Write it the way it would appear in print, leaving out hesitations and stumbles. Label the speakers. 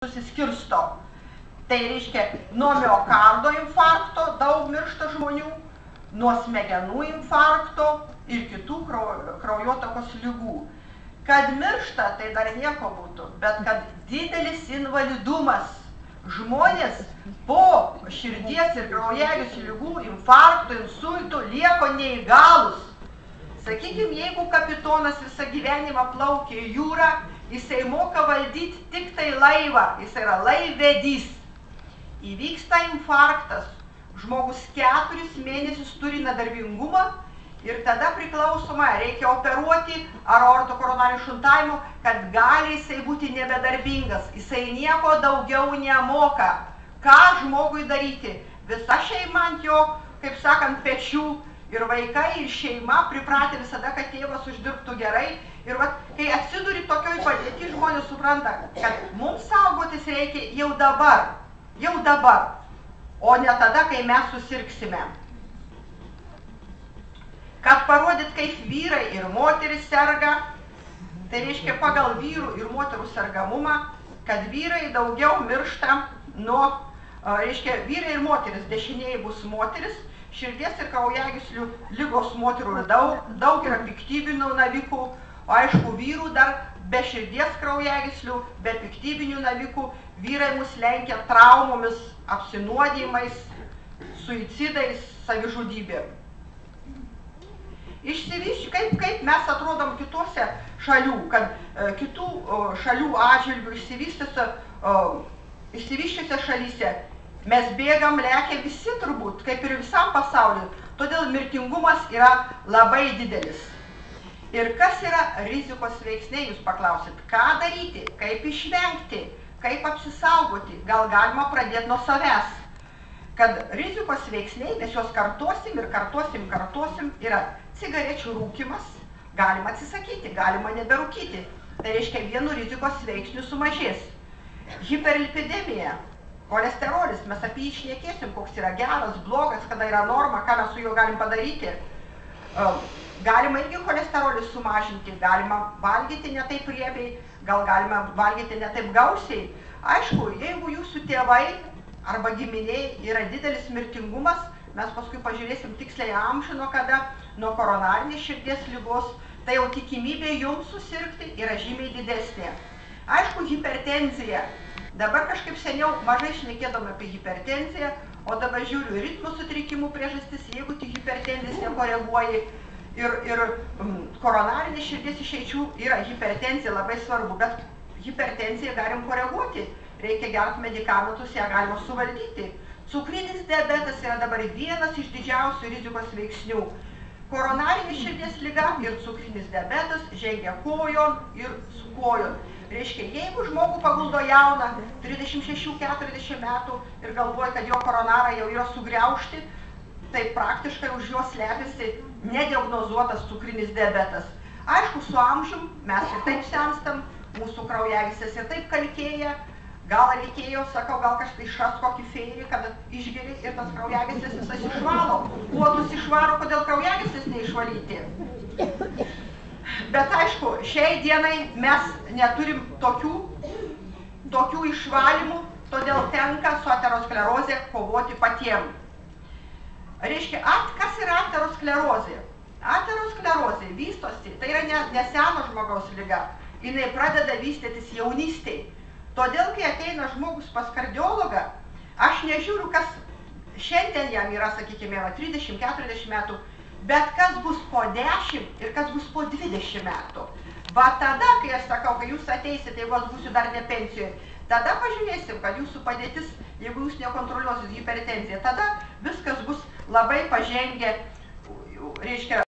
Speaker 1: susiskirsto. Tai reiškia, nuo miokardo infarkto daug miršta žmonių, nuo smegenų infarkto ir kitų kraujotakos ligų. Kad miršta, tai dar nieko būtų, bet kad didelis invalidumas, žmonės po širdies ir kraujagyslių ligų, infarktų, insultų lieko neįgalus. Sakykime, jeigu kapitonas visą gyvenimą plaukė į jūrą, jisai moka valdyti tik tai laivą, jisai yra laivvedys. Įvyksta infarktas, žmogus 4 mėnesius turi nedarbingumą ir tada priklausoma reikia operuoti ar aortokoronarių šuntavimo, kad gali jisai būti nebedarbingas. Jisai nieko daugiau nemoka. Ką žmogui daryti? Visa šeima ant jo, kaip sakant, pečių ir vaikai, ir šeima pripratę visada, kad tėvas uždirbtų gerai. Ir vat, kai atsiduri tokioj padėti, žmonės supranta, kad mums saugotis reikia jau dabar, o ne tada, kai mes susirgsime. Kad parodyt, kaip vyrai ir moteris serga, tai reiškia pagal vyrų ir moterų sergamumą, kad vyrai daugiau miršta nuo, reiškia, vyrai ir moteris, dešiniai bus moteris, širdies ir kraujagyslių ligos moterų daug yra piktybinių navikų, o aišku, vyrų dar be širdies kraujagyslių, be piktybinių navikų, vyrai mus lenkia traumomis, apsinuodijimais, suicidais, savižudybėm. Kaip mes atrodom kitose šalių, kad kitų šalių atžvilgių išsivysčiuose šalyse mes bėgam, lekia visi turbūt, kaip ir visam pasauliu, todėl mirtingumas yra labai didelis. Ir kas yra rizikos veiksniai, jūs paklausit, ką daryti, kaip išvengti, kaip apsisaugoti, gal galima pradėti nuo savęs. Kad rizikos veiksniai, mes juos kartosim ir kartosim, yra cigarečių rūkymas, galima atsisakyti, galima neberūkyti. Tai reiškia, vienu rizikos veiksniu sumažės. Hiperlipidemija, kolesterolis, mes apie jį šnekėsim, koks yra geras, blogas, kada yra norma, ką mes su juo galim padaryti. Galima irgi cholesterolį sumažinti, galima valgyti ne taip riebiai, gal galima valgyti ne taip gausiai. Aišku, jeigu jūsų tėvai arba giminiai yra didelis mirtingumas, mes paskui pažiūrėsim tiksliai amžių nuo kada, nuo koronarinės širdies ligos, tai jau tikimybė jums susirgti yra žymiai didesnė. Aišku, hipertenzija. Dabar kažkaip seniau mažai šnekėdome apie hipertenziją, o dabar žiūriu ritmo sutrikimų priežastis, jeigu tik hipertenzijas nekoreguoji. Ir koronarinės širdies išeičių yra hipertenzija labai svarbu, bet hipertenziją galim koreguoti. Reikia gerti medikamentus, ją galima suvaldyti. Cukrinis diabetas yra dabar vienas iš didžiausių rizikos veiksnių. Koronarinė širdies liga ir cukrinis diabetas žengia kojon ir su kojon. Reiškia, jeigu žmogų paguldo jauną, 36-40 metų ir galvoja, kad jo koronarai jau yra sugriaužti, tai praktiškai už juos slepiasi nediagnozuotas cukrinis diabetas. Aišku, su amžium mes ir taip senstam, mūsų kraujagyslės ir taip kalkėja, gal reikėjo, sakau, gal kažkai išras kokį feirį, kad išgeri ir tas kraujagyslės visas išvalo. Uodus išvaro, kodėl kraujagyslės neišvalyti. Bet aišku, šiai dienai mes neturim tokių išvalymų, todėl tenka su ateroskleroze kovoti patiem. Reiškia, kas yra aterosklerozė? Aterosklerozė vystosi, tai yra ne seno žmogaus liga, jinai pradeda vystytis jaunystėj. Todėl, kai ateina žmogus pas kardiologą, aš nežiūriu, kas šiandien jam yra, sakykime, 30-40 metų, bet kas bus po 10 ir kas bus po 20 metų. Va tada, kai aš sakau, kai jūs ateisite, jeigu aš būsiu dar ne pensijoje, tada pažiūrėsim, kad jūsų padėtis, jeigu jūs nekontroliuosit hipertenziją, tada viskas bus labai pažengę, reiškia,